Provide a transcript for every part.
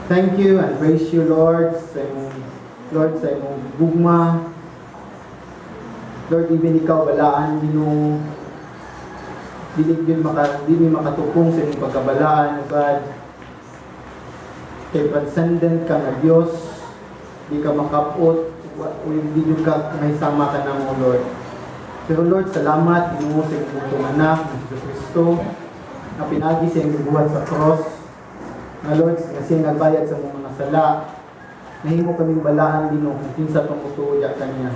Thank you and praise you, Lord, Lord, sa imong gugma. Lord, even ikaw balaan, Ginoo. Dili makatupong sa imong pagkabalaan, O God. Kay transcendent ka na Diyos, di ka makapot, o hindi nyo ka may sama ka na mo, Lord. Pero Lord, salamat, Ginoo, sa imong anak, Jesus Kristo, na pinagi sa imong buhat sa cross. Na Lord, kasi nagbayad sa mga sala, nahimo kaming balaan, Ginoo, kung kinsa tong utuya kaniya.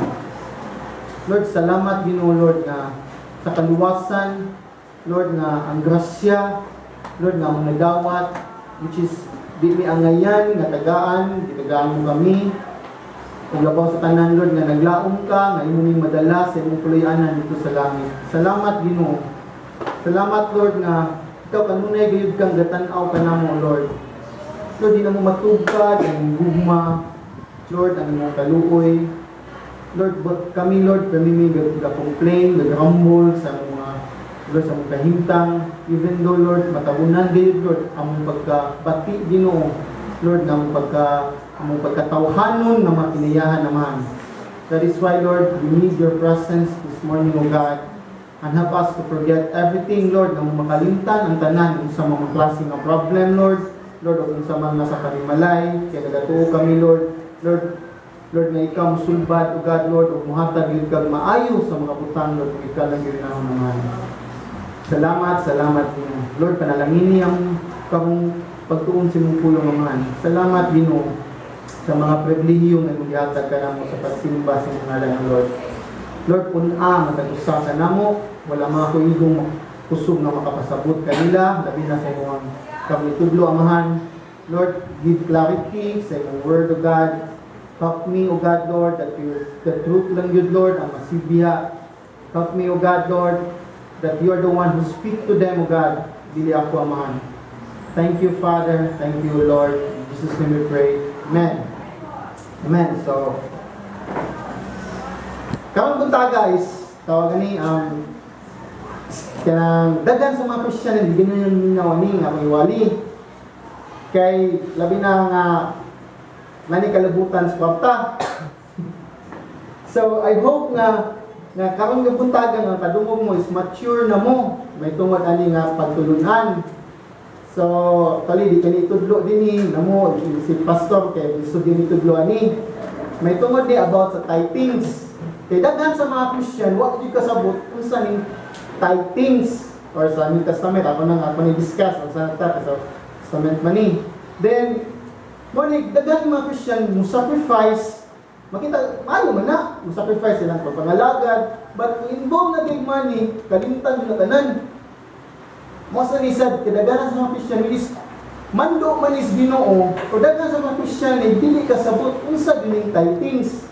Lord, salamat, Ginoo, Lord, na sa kaluwasan, Lord, na ang grasya, Lord, na ang nagawat, which is di mi angayan, nga tagaan, mo kami. Kung labaw sa tanan, Lord, nga naglaom ka, nga imong madala sa imong kuluyanan dito sa langit. Salamat, Ginoo. Salamat, Lord, na ikaw kanunay gayud kang gatan-aw ka namo, Lord. Lord, di na mo matugkad ang gugma, Lord, ang imong kaluoy. Lord, but kami, Lord, kami may nag-complain, nag-rumble sa mga, Lord, sa mga kahintang. Even though, Lord, matabunan gayud, Lord, ang pagkabati, Ginoo, Lord, ang pagkatawhanon na makinayahan naman. That is why, Lord, we need your presence this morning, O God. And help us to forget everything, Lord, na makalimtan ang tanan kung sa mga klase ng problem, Lord. Lord, o kung sa mga nasa kanimalay, kaya nagatuo kami, Lord. Lord, na ikaw musulbad, O God, Lord, o muhatag yun kang maayo sa mga butang, Lord, kung ikaw lang yun naman. Salamat, Lord, panalangini ang kamong pagtuon sa mong pulong naman. Salamat, Ginoo, sa mga pribilehiyo nga maghatag ka namo sa pagsimba sa mga ngalan ng Lord. Lord, pun-a, matag-usa ka namo, wala mga kuigong kusog na makapasabot kanila, labi na sa imong kami tudlo, Amahan. Lord, give clarity sa imong word, O God. Help me, O God, Lord, that the truth lang yun, Lord, ang masibya. Help me, O God, Lord, that you are the one who speak to them, O God. Dili ako, Amahan. Thank you, Father. Thank you, Lord. In Jesus' name we pray. Amen. Amen. So, karon punta, guys, tawagan ni kanang daghan sa mga Christian hindi ginayon ni nga may wali kay labi na nga nani kalabutan sa kwarta. So I hope nga karon nga buntagan nga kadungog mo is mature na mo, may tungod ani nga pagtulunan. So tali di kani tudlo dinhi namo si pastor kay gusto dinhi tudlo ani. May tungod ni about sa tithings. Kay daghan sa mga Christian, wa gyud kasabot unsa ning tithings or sa New Testament ako ni discuss sa Testament man ni. Then mo ni daghan mga Christian mo sacrifice, makita maayo man na mo sacrifice silang pagpangalagad, but involved na kay money, kalimtan na tanan. Mo sa lisad kay daghan sa mga Christian is mando man is Ginoo o daghan sa mga Christian ay dili kasabot unsa dining tithings.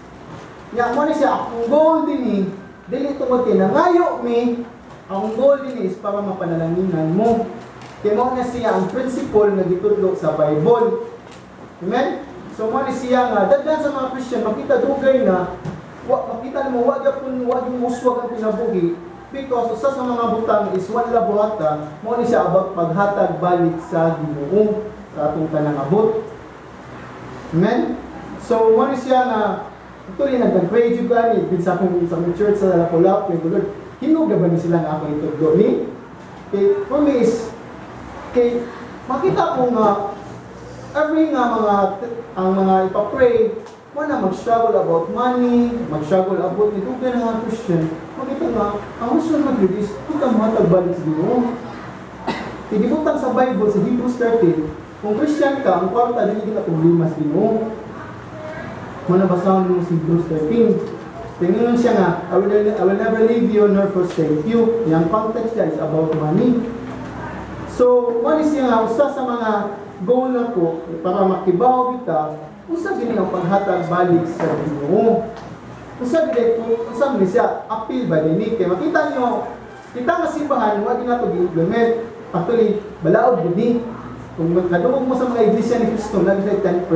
Nya mo ni siya ang goal dinhi dili tungod kay nangayo mi, ang goal dinhi is para mapanalanginan mo. Kay mo na siya ang principle nga gitudlo sa Bible. Amen. So mo ni siya nga daghan sa mga Christian makita dugay na makita mo wa gyapon muswag ang pinabuhi because usa sa mga butang is wala buhata, mo ni siya about paghatag balik sa Ginoo sa atong tanang abot. Amen. So mo ni siya nga actually, nag-pray yung gani, sa akong church sa Lapulap, yung Lord, hinog na ba ni sila nga ako itudlo ni? Okay, for me is, okay, makita ko nga, every nga ang mga ipapray, wala mag-struggle about money, mag-struggle about ito, kaya na nga Christian, makita nga, ang gusto mag-release, kung ka matagbalik sa Ginoo. Tinibutang sa Bible, sa Hebrews 13, kung Christian ka, ang kwarta, hindi ka problema sa Ginoo. Kung nabasahan mo si Hebrews 13, tingnan siya nga, I will never leave you nor forsake you. Yung context niya is about money. So, what is siya nga, usa sa mga goal na ko, para makibaw kita, usa gini ang paghatag balik sa Ginoo. Usa gini siya, appeal ba din kay makita nyo, kita nga simbahan, wag na to gi-implement. Actually, balaod gini. Kung kadungog mo sa mga iglesia ni Cristo, nag-say 10%,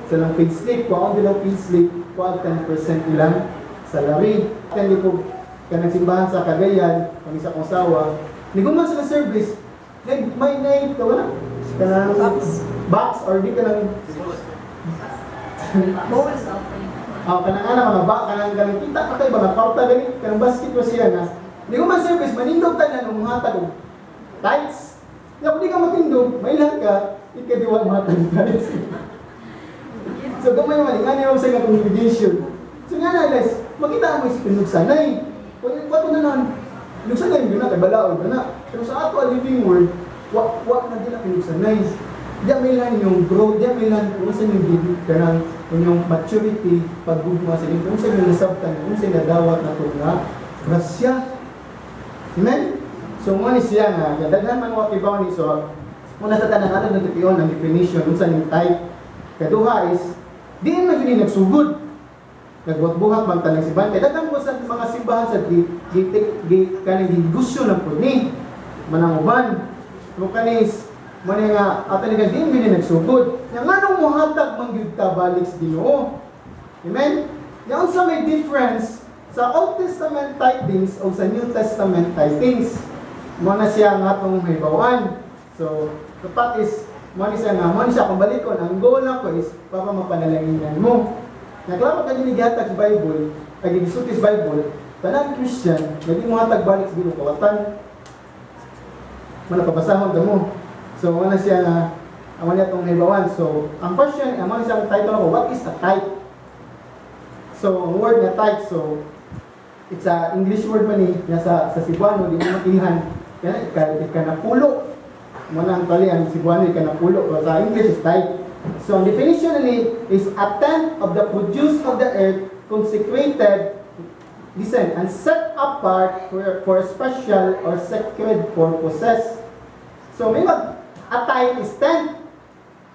silang paid slip, kung ang bilang paid slip, kung 10% ilang salary. At hindi ko kanang simbahan sa Cagayan, kung isa kong sawa, hindi ko man sila service, may wala. Kanang box or di ka nang Bowls of kanang mga ba kanang kita pa kay mga pauta gani kanang basket ko siya na di ko man service manindog ta na nung hatag og tights. Ya kung di ka matindog, may lang ka ikadiwa matag tights. So gamay man ngani mo sa congregation. So nga na guys, makita mo is pinugsanay. Kung bato na nan pinugsanay gyud na kay balaod na. Pero sa ato living word, wa na dila pinugsanay. Diyan may lang yung growth, diyan may lang kung saan yung bibig ka ng yung maturity, paggugma sa inyo, kung saan yung nasabtan, kung saan nadawat na ito nga, grasya. Amen? So, muna siya nga, daghan man mga kibaw ni so, muna sa tanang natin nagtitiyon ang definition, kung saan yung type. Kaduha is, di na yun nagsugod. Nagbuhat-buhat bang tanang simbahan. Kaya daghan mo sa mga simbahan sa kanang gusyo ng puni, mananguban. Kung kanis, muna nga, at talaga din yun nagsugod. Yang anong muhatag mangyud ta balik sa Ginoo. Amen? Yang sa may difference sa Old Testament tithings o sa New Testament tithings. Muna siya nga itong hibawan. So, dapat is, muna siya kung balikon, ang goal na ko is, para mapanalanginan mo. Naglapa ka din igihatag sa Bible, ay gisutis Bible, tanang Christian, naging muhatag balik sa Ginoo, kawatan. Muna pabasahon ka mo. So, wala siya nga, ang niya itong hibawan. So, ang question, ang siyang title ako, what is a tithe? So, ang word na tithe, so, it's a English word man sa Cebuano, di mo matilhan. Kaya, ikanapulo. Muna ang tali, ang Cebuano, ikanapulo. Pero sa English is tithe. So, ang definition is a tenth of the produce of the earth consecrated, listen, and set apart for special or sacred purposes. So, may a tithe is 10.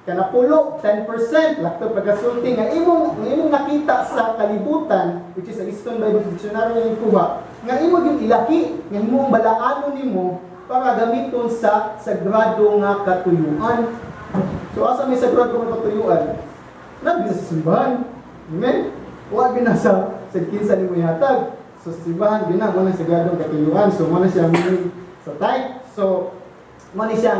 Kanapulo, 10%. Lakto pagkasulti nga imong nakita sa kalibutan, which is a Liston Bible Dictionary na yung kuha, nga imong yung ilaki, nga imong balaano nimo para gamiton sa sagrado nga katuyuan. So, asa may sagrado nga katuyuan? Nagbi sa simbahan. Amen? Huwag binasa sa kinsa nimo yatag. So, sa simbahan, mo ng sagrado katuyuan. So, mo na siya meaning sa tithe. So, mo siya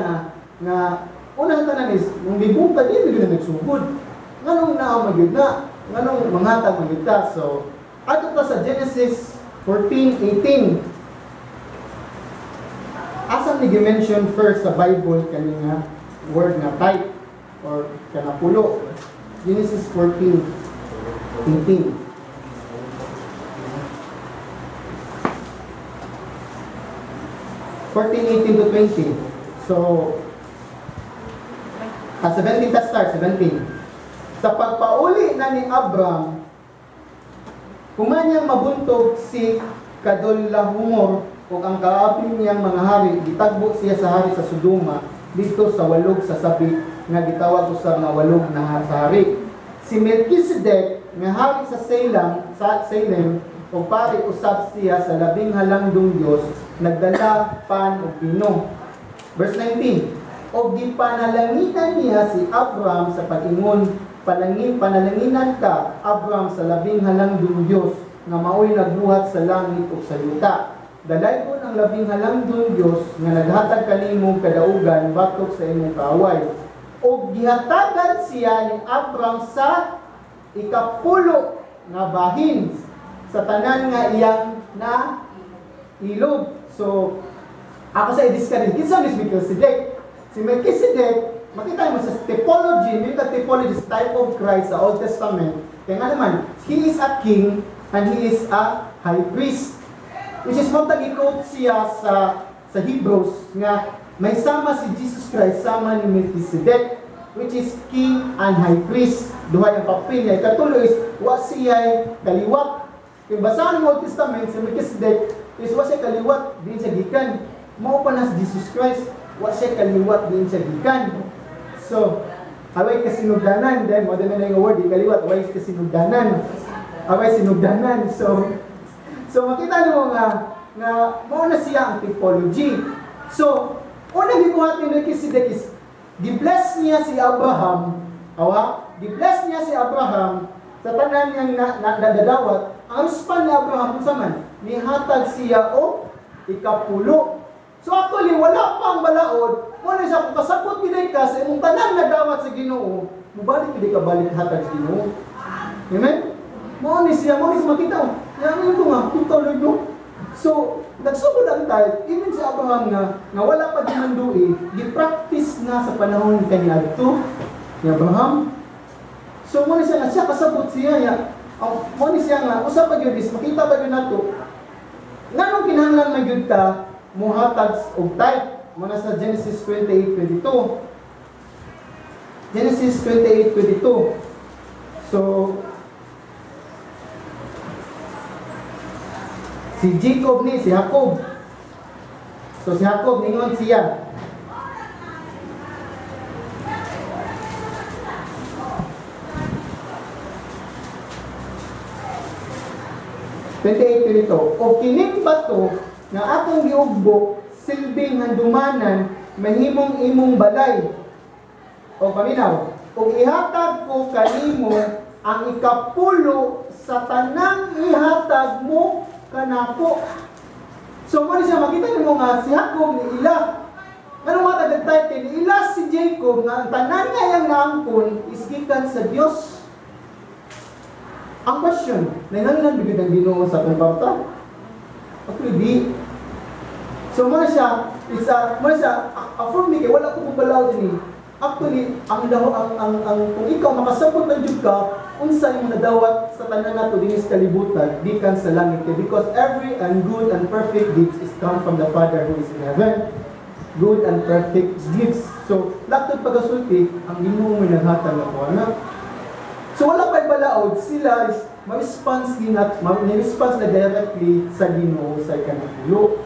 nga unang tanan is, nung bibuka din, hindi na nagsugod. Nganong naamagyod na, nganong manghatag magyod ta. So, ato ta sa Genesis 14:18. Asam ni gi-mention first sa Bible kanina word na tithe or kanapulo. Genesis 14:18. 14:18 to 20. So, 17 ta start, 17. Sa pagpauli na ni Abram, kumanyang mabuntog si Kadorlaomer o ang kaapin niyang mga hari, gitagbo siya sa hari sa Sodoma, dito sa walog sa sabi nga gitawag usab nga walog na sa hari. Si Melchizedek nga hari sa Salem o pari usab siya sa labing halangdong Dios, nagdala pan o pino. Verse 19. O gipanalanginan niya si Abram sa pag-ingon, panalanginan ka, Abram, sa labing halangdong Diyos, nga mao'y nagbuhat sa langit o sa yuta. Dalay ko ng labing halangdong Diyos, nga naghatag kanimong kadaugan, batok sa imong kaaway. O gihatagan siya ni Abram sa ikapulo nga bahin, sa tanan nga iyang na ilog. So, ako sa i-discard, kinsa ni Melchizedek? Si Melchizedek, makita mo sa typology, yung typology is type of Christ sa Old Testament. Kaya nga naman, he is a king and he is a high priest. Which is mo tag-i-quote siya sa Hebrews nga may sama si Jesus Christ sama ni Melchizedek, which is king and high priest. Duhay ang papel niya. Ikatulo is, wa siya kaliwat. Kung basahan ng Old Testament, si Melchizedek is wa siya kaliwat, din siya gikan. Mao pa na si Jesus Christ, wa siya kaliwat din siya gikan. So, away kasinugdanan, dahil mo na yung word, kaliwat, away kasinugdanan. Away sinugdanan. So makita niyo nga mao na siya ang typology. So, unang gibuhat ni Melchizedek is, gi-bless niya si Abraham, gi-bless niya si Abraham sa tanan niyang nadadawat. Ang response ni Abraham, unsa man, nihatag siya o ikapulo. So actually, wala pa ang balaod, mo na siya, kung kasabot pinay ka sa imong tanan na dawat sa Ginoo, mubalik hindi ka balik hatag sa Ginoo. Amen? Mo ni siya, mo ni makita. Yan ko nga, ito Lord no. So, nagsugod ang tayo, even si Abraham na wala pa din mandui, gi-practice na sa panahon kanya ito, ni Abraham. So, mo ni siya nga, siya kasabot siya, mo ni siya nga, usap pa yun, makita pa yun nato, nga nung kinahanglan na yun ta, muhatag og type, muna sa Genesis 28:22. Genesis 28:22. So, si Jacob ni, si Jacob. So, si Jacob, ningon siya. O kining bato nga akong giugbok silbing handumanan mahimong imong balay. O paminaw, kung ihatag ko kanimo ang ikapulo sa tanang ihatag mo kanako. So mo siya makita nimo nga si Jacob ni ila. Anong matagtay kay ila si Jacob nga ang tanan nga yang naangkon is gikan sa Dios. Ang question, nangyayang bigyan ng Ginoo sa atong bata? Actually, di. So, mo siya, affirm me, wala ko balaw din. Actually, kung ikaw makasabot ng Diyos ka, unsay mo nadawat sa tanan nato dinis kalibutan, di kan sa langit. Because every and good and perfect gifts is come from the Father who is in heaven. Good and perfect gifts. So, laktod pagasulti, ang Ginoo mo naghatag ako, anak. So wala pa'y balaod, sila is ma-response din at ma-response na directly sa Ginoo sa ikanapulo.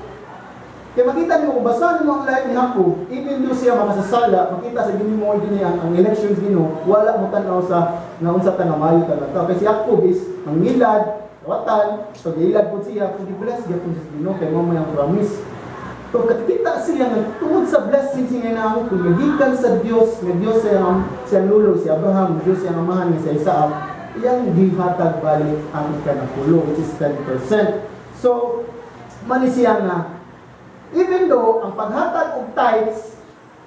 Kaya makita niyo kung basahin mo ang life ni Jacob, even though siya makasasala, makita sa Ginoo din ang elections Ginoo, wala mo tanaw sa naunsa ta nga maayo talaga. Kasi si Jacob is mangilad, watan, so gilad po siya, kung di-bless, gapon sa Ginoo, kaya mo may ang promise. So kakita siya nga tungod sa blessing siya nga kung nagikan sa Dios, nga Dios siya lulo, si Abraham, Dios siya amahan ni sa Isaac, iyang gihatag balik ang ikanapulo, which is 10%. So, mani siya nga, even though ang paghatag og tithes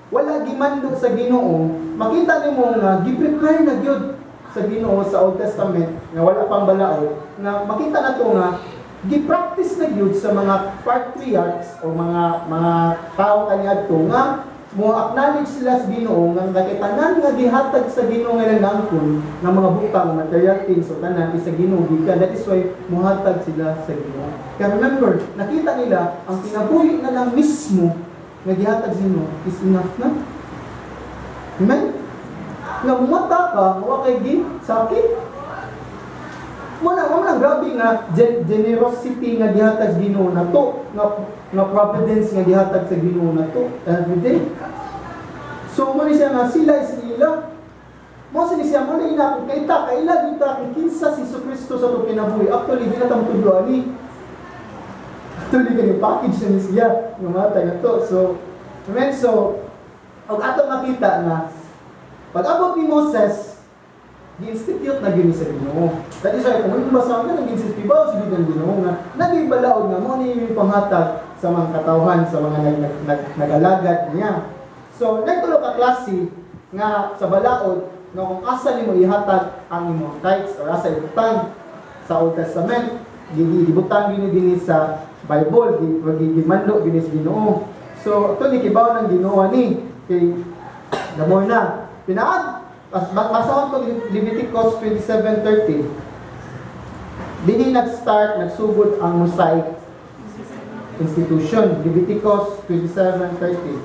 wala gimando sa Ginoo, makita nimo nga gi-prepare na gyud sa Ginoo sa Old Testament nga wala pang balaod, nga makita nato nga gi-practice na gyud sa mga patriarchs o mga tao kaniadto nga mo acknowledge sila sa Ginoo nga nakitanan nga gihatag sa Ginoo nga nangangkon nga mga butang material things o tanan is sa Ginoo gikan. That is why muhatag sila sa Ginoo. Kaya remember, nakita nila ang kinabuhi na lang mismo nga gihatag sa Ginoo is enough na. Amen? Nga mumata ka, wa kay sakit. Muna grabe nga generosity nga gihatag sa Ginoo na to, nga providence nga gihatag sa Ginoo na to every day. So mo ni siya nga sila is ila. Mo siya mo na ina kung kaita kita kinsa si Kristo sa to kinabuhi. Actually di na ta mutudlo ani. Actually kani package ni siya nga matay na to. So amen, so og ato makita nga pag abot ni Moses gi-institute na gini sa Ginoo. That is why, kung basahan ka, nag-institute ba sa Ginoo nga, nag-ibalaod nga mo ni panghatag sa mga katawhan, sa mga nag-alagad niya. So, nagtulo ka klase nga sa balaod, nga kung asa ni mo ihatag ang imong tithes or asa ibutang sa Old Testament, ibutang gini sa Bible, gimando gini sa Ginoo. So, ito ni kibaw ng Ginoo ni, kay Damor na. Basahon ko Leviticus 27:30. Dini nagsugod ang Mosaic institution. Leviticus 27:30.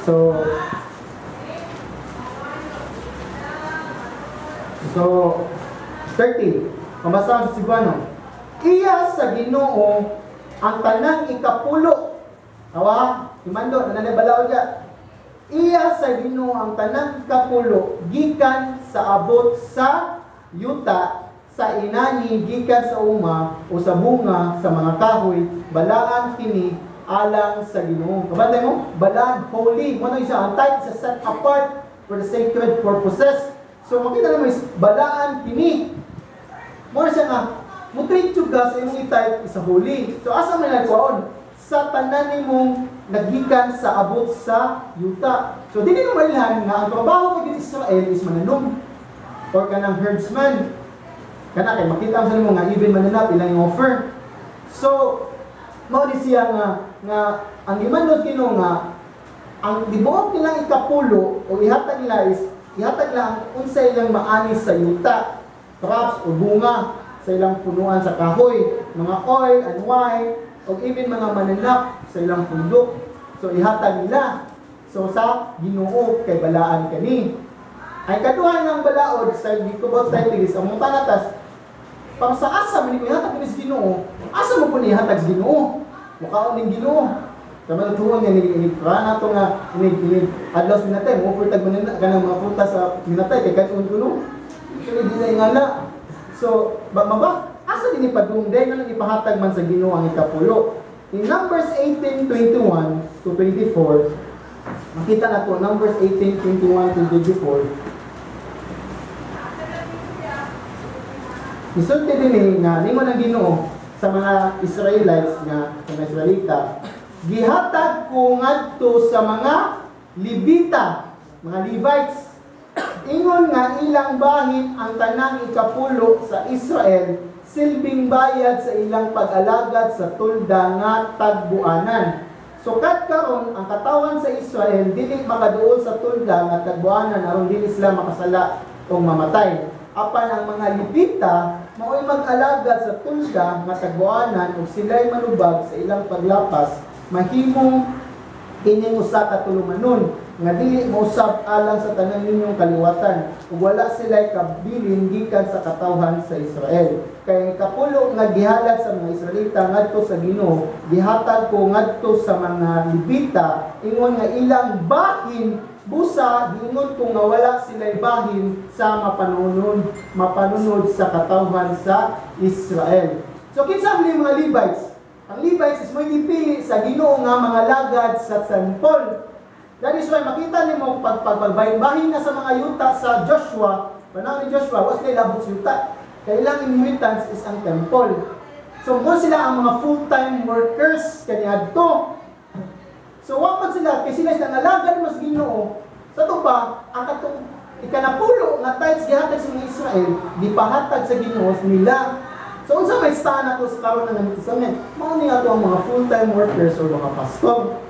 So 30. Pamasahan sa Cebuano. Iya sa Ginoo ang tanang ikapulo. Awa, imando, nananabalaw dya. Iya sa Ginoo ang tanang ikapulo, gikan sa abot sa yuta, sa inani, gikan sa uma, o sa bunga, sa mga kahoy, balaan kini, alang sa Ginoo. Kabantay mo? Balaan, holy. Ano isa? Ang type sa set apart for the sacred purposes. So, makita naman is, balaan kini. Mo siya nga mutreat jud ka sa imong i-type isa huli. So asa man nagkuon? Sa tanan nimong nagikan sa abot sa yuta. So dili mo mailhan nga ang trabaho kay Israel is mananong or kanang herdsman. Kana kay makita mo sa nimo nga even mananap ilang yung offer. So mao ni siya nga ang gimanod Ginoo nga ang dibuok nilang ikapulo o ihatag nila is ihatag lang unsa ilang maanis sa yuta, crops o bunga sa ilang punuan sa kahoy, mga oil and wine, o even mga mananap sa ilang pundok. So ihatag nila. So sa Ginoo kay balaan kani. Ay kaduha ng balaod sa gitubot sa tigis ang mutanatas para sa asa man ihatag ni Ginoo. Asa mo kun ihatag Ginoo? Mukaon ning Ginoo. Tama tuon nga ni prana to nga ni adlaw minatay mo purtag man na kanang mga prutas sa minatay kay kanon kuno. Kini di ngala. So maba asa dinhi padungday nga ipahatag man sa Ginoo ang ikapulo. In Numbers 18:21 to 24, makita na to Numbers 18:21 to 24. Isulti din nga nimo na Ginoo sa mga Israelites nga sa mga Israelita, gihatag ko ngadto sa mga Levita, mga Levites, ingon nga ilang bahin ang tanang ikapulo sa Israel, silbing bayad sa ilang pag-alagad sa tulda nga tagbuanan. So karon ang katawan sa Israel dili makaduol sa tulda nga tagbuanan aron dili sila makasala o mamatay. Apan ang mga Levita mao'y mag-alagad sa tulda nga tagbuanan ug sila'y manubag sa ilang paglapas, mahimong kining usa ka tulumanon nga dili mausab alang sa tanan ninyong kaliwatan ug wala sila'y kabilin gikan sa katawhan sa Israel. Kay kapulo nga gihalad sa mga Israelita ngadto sa Ginoo, gihatag ko ngadto sa mga Levita ingon nga ilang bahin busa giingon ko nga wala sila'y bahin sa mapanunod sa katawhan sa Israel. So kinsa man mga Levites? Ang Levites is may gipili sa Ginoo nga mga lagad sa temple. That is why makita nimo pagbahin na sa mga yuta sa Joshua, panahon ni Joshua, was nila labot sa yuta. Kailang inheritance is ang temple. So mo sila ang mga full-time workers kaniadto. So wa man sila kay sila sa nalagad mas Ginoo. Sa tuba ang katong ikanapulo nga tithes gihatag sa mga Israel, gipahatag sa Ginoo nila. So unsa may stand nato sa karon nga New Testament? Mao ni ato ang mga full-time workers o mga pastor.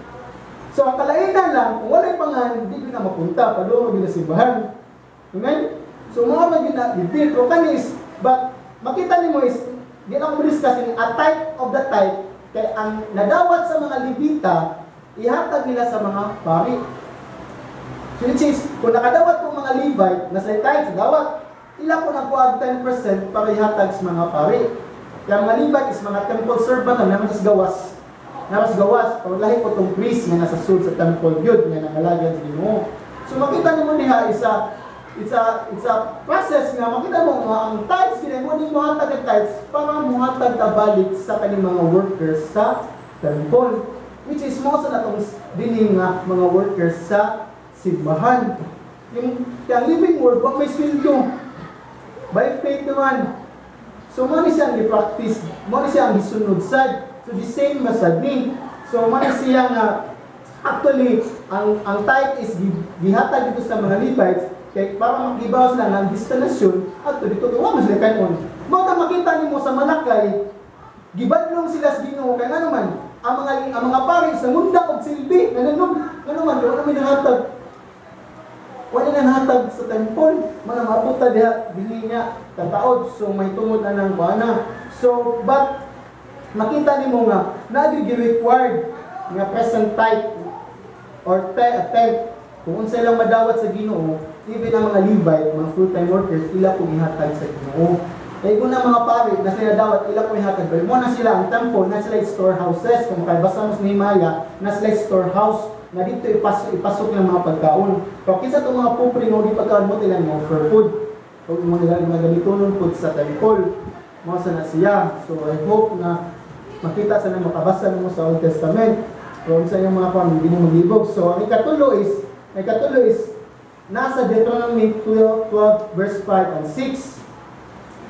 So ang kalainan lang kung walay pangan di na mapunta padung gina simbahan. Amen? So mao man gina detail pero kanis but makita nimo is di na ko discuss ni a type of the type kay ang nadawat sa mga Levita ihatag nila sa mga pari. So which is kung nakadawat po mga Levite na sa tithes dawat ila po nagkuha 10% para ihatag sa mga pari. Kaya mga Levite is mga temple servant na naman sa gawas. Naras gawas, o lahi po itong priest na nasa sud sa temple yun, nga nangalagyan sa Ginoo. So makita nimo diha it's a process nga makita mo nga ang tithes kini mo ni mohatag ang tithes para mohatag ta balik sa kaning mga workers sa temple, which is mo sa natong dining nga mga workers sa simbahan. Yung living word wa may sweldo. By faith naman. So mo ni siya gi-practice, mo ni siya ang gisunod sad. So the same masad ni. So mo ni siya nga actually ang tithe is gihatag dito sa mga Levites kay para makibawas lang ang destinasyon at dito wa mo sila kanon. Mo ta makita nimo sa Malakay gibadlong sila sa Ginoo kay ano man ang mga pari sa munda og silbi ngano man wala may nahatag. Wala nang hatag sa temple, mga mabuta diha dili niya kataod, so may tungod na ng bana. So but makita nimo nga na gi-required nga present type or type kung unsa lang madawat sa Ginoo, even ang mga Levite, mga full-time workers, ila po ihatag sa Ginoo. Kaya kung na mga pari na sila dawat, ila po ihatag. Pero mo na sila ang temple, na sila storehouses, kung makabasa mo sa Nehemiah, na sila storehouse na dito ipasok ng mga pagkaon. Kung kinsa itong mga pupri mo, di pagkaon mo nila mga for food. Kung mo nila mga ganitonon food sa temple, mo sa na siya. So I hope na makita sa na makabasa mo sa Old Testament. Kung sa iyong mga pamilya, hindi mo maglibog. So ang ikatulo is nasa Deuteronomy 12 verse 5 and 6.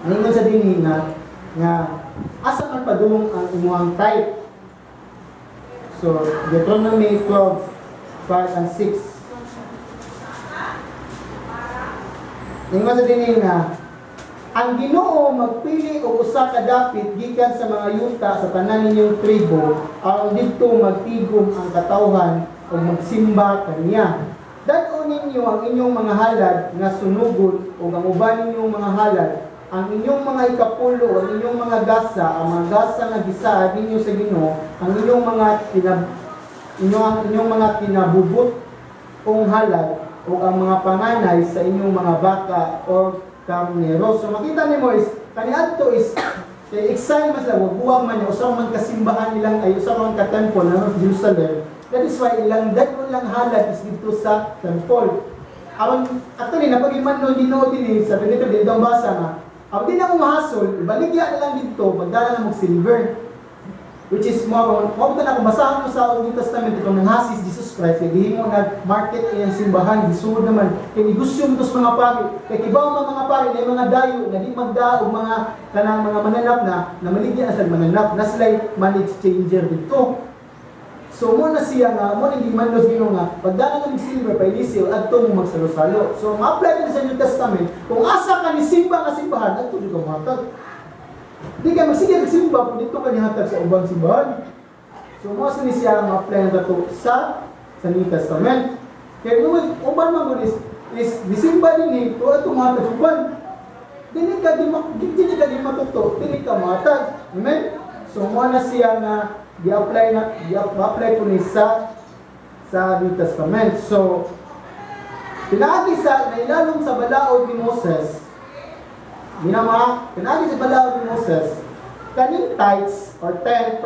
Ang ingon sa dinhi nga asa man padung ang imuhang type. So, Deuteronomy 12, 5 and 6. Ingon sa dinhi nga ang Ginoo magpili og usa ka dapit gikan sa mga yuta sa tanan ninyong tribo aron didto magtigom ang katawhan o magsimba kaniya. Dad-o ninyo ang inyong mga halad nga sunugon o ang uban ninyong mga halad, ang inyong mga ikapulo, ang inyong mga gasa, ang mga gasa nga gisaad ninyo sa Ginoo, ang inyong mga kinabubot ong halad o ang mga panganay sa inyong mga baka o karnero. So makita nimo is kaniadto is exile mas lang buwang man usaw man kasimbahan nilang ay usaw man ka temple na Jerusalem. That is why ilang dagko lang halad is dito sa temple. Aron actually napagiman no Ginoo dinhi sa dito daw basa nga ang di na mo mahasol ibaligya na lang dito magdala na mo silver, which is more na kung basahan mo sa Old Testament itong nanghasis Jesus Christ kay gihimo nag-market iyang simbahan gisud naman kay negosyo mo sa mga pari kay kibaw mga pari na mga dayo na di magda og mga kanang mga mananap na maligya na sa mananap na sila money exchanger dito. So mo na siya nga mo nang gimandos Ginoo nga pagdala ng silver pa ilisyo adto mo magsalo-salo. So ma-apply din sa New Testament kung asa ka ni simba nga simbahan adto jud ka matag. Di ka magsige magsimba kung dito ka nihatag sa ubang simbahan. So, mo sa ni siya ma-apply na ito sa New Testament. Kaya nung uban man is disimba din ito at tumatag sa uban. Dili ka di matuto, dili ka matag. Amen? So, mo na siya na di-apply po ni sa New Testament. So, pinagi sa nailalong sa balaod ni Moses, pinagi sa balaod ni Moses, kaning tithes or 10%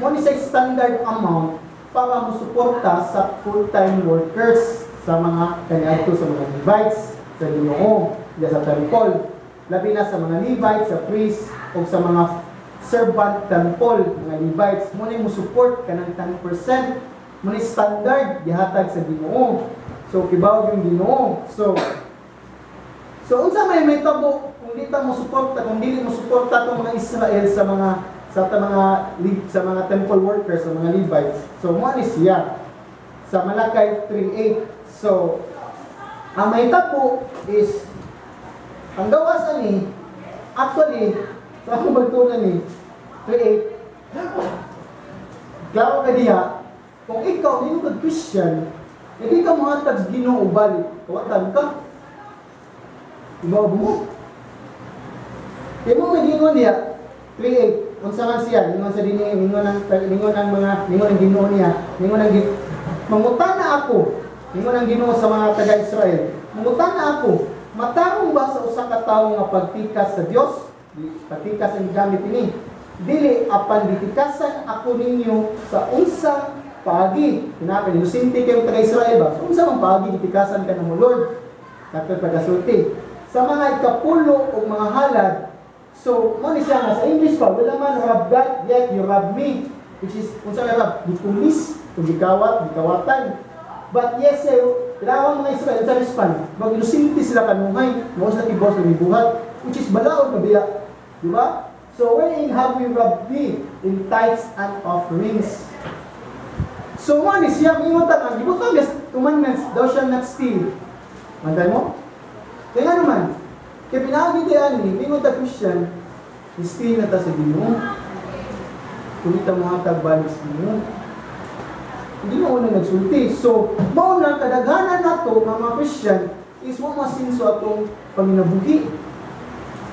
mo ni sa standard amount para musuporta sa full-time workers sa mga kaniadto sa mga Levites sa Ginoo, sa temple. Labi na sa mga Levites, sa priest, o sa mga servant temple, mga Levites, mo ni musupport kanang 10%, mo ni standard gihatag sa Ginoo. So kibaw yung Ginoo. So unsa may tabo kung di ta mo suporta, kung dili mo suporta tong mga Israel sa mga temple workers, sa mga Levites. So mo ni siya sa Malakay 3:8. So ang may tabo is ang gawas ani actually sa akong bagtunan ni 3:8. Klaro ka diha kung ikaw dili ka Christian, hindi ka mahatag sa Ginoo balik, kawatan ka. Ibaw mo. Kaya mo nagingon niya, 3:8, unsa man siya, lingon sa dini, lingon ng Ginoo niya, mangutana ako, lingon ng Ginoo sa mga taga-Israel, mangutana ako, matarong ba sa usa ka tawo nga pagtikas sa Dios? Pagtikas ang gamit ini. Dili apan ditikasan ako ninyo sa unsang paagi. Pinapi ni Lusinti kayong taga-Israel ba? So, unsa man paagi ditikasan ka ng Lord? Katong pagasulti. Sa mga ikapulo o mga halad, so, mo ni siya nga sa English pa, wala man rob God, yet you rob me. Which is, kung saan rob, di pulis, kung gikawatan. But yes, tinawang mga Israel, sa Hispan, mag-inusinti sila kanuhay, mga sila ibos na ibuhat, which is balaod na biya. Diba? So, wherein have we robbed thee? In tithes and offerings. So, mo ni siya, mingutan ang ibutang commandments, thou shalt not steal. Mantay mo? Kaya nga naman, kaya pinagitian ni, mingon ta Christian, steal na ta sa Ginoo. Kung ita mga tagbalik sa Ginoo. Hindi mo una nagsulti. So, mauna, kadaghanan na to, mga Christian, is mo masinso atong panginabuhi.